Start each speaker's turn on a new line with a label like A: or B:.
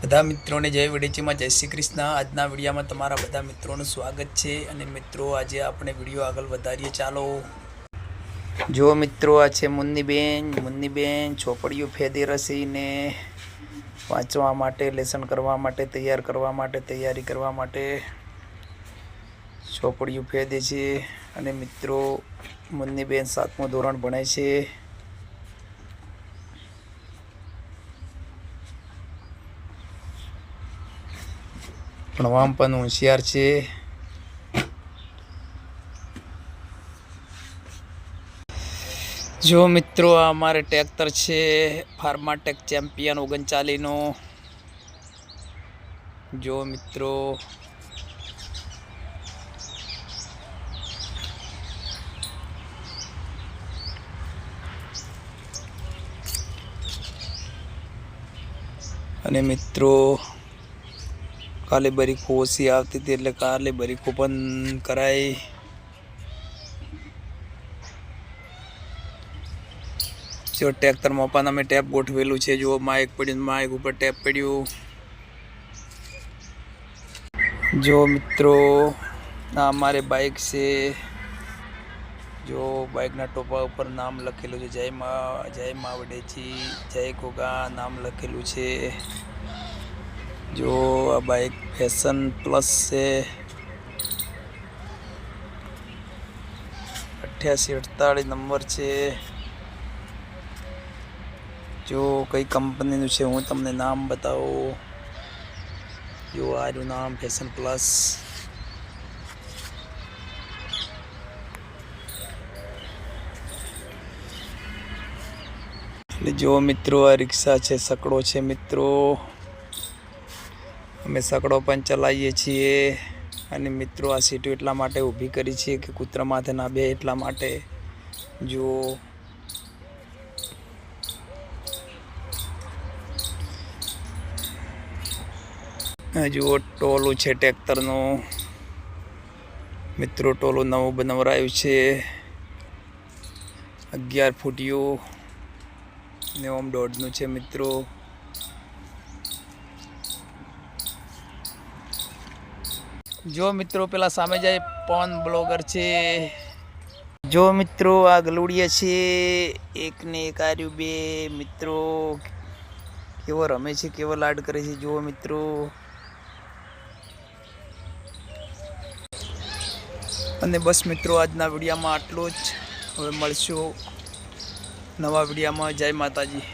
A: બધા મિત્રોને જય વિડીચીમાં જય શ્રી કૃષ્ણ। આજના વિડીયોમાં તમારા બધા મિત્રોનું સ્વાગત છે। અને મિત્રો આજે આપણે વિડીયો આગળ વધારીએ, ચાલો। જો મિત્રો આ છે મુન્નીબેન ચોપડીઓ ફેદી રસીને વાંચવા માટે, લેસન કરવા માટે, તૈયારી કરવા માટે ચોપડીઓ ફેદે છે। અને મિત્રો મુન્નીબેન 7મું ધોરણ ભણે છે। ભણવામાં પણ હોશિયાર છે। જો મિત્રો આ અમારે ટ્રેક્ટર છે ફાર્માટેક ચેમ્પિયન 39નું। જો મિત્રો અને મિત્રો કાલે બરીખો ઓછી આવતી હતી એટલે કાલે બરીખો પણ કરાઈ। જો ટ્રેક્ટરમાં પણ અમે ટેપ ગોઠવેલું છે। જો માઇક પડ્યું, માઇક ઉપર ટેપ પડ્યું। જો મિત્રો આ અમારે બાઇક છે। જો બાઇકના ટોપા ઉપર નામ લખેલું છે જય માવડેજી, જય ગોગા નામ લખેલું છે। જો આ બાઇક ફેશન પ્લસ છે, 8848 નંબર છે। જો કઈ કંપનીનું છે હું તમને નામ બતાવું। જો આનું નામ ફેશન પ્લસ। જો મિત્રો આ રિક્ષા છે, સકડો છે મિત્રો। અમે સકડો પણ ચલાવીએ છીએ। અને મિત્રો આ સીટો એટલા માટે ઊભી કરી છે કે કૂતરા માથે ના બે એટલા માટે। જો જુઓ ટોલું છે ટ્રેક્ટરનું મિત્રો। ટોલું નવું બનાવરાયું છે 11 ફૂટિયું ને ઓમ 1.5નું છે મિત્રો। જો મિત્રો પેલા સામે જાય પવન બ્લોગર છે। જો મિત્રો આ ગલુડિયા છે, એક ને એક આર્યું બે મિત્રો કેવો રમે છે, કેવો લાડ કરે છે। જુઓ મિત્રો અને બસ મિત્રો આજના વિડીયોમાં આટલું જ। હવે મળશું નવા વિડીયોમાં। જય માતાજી।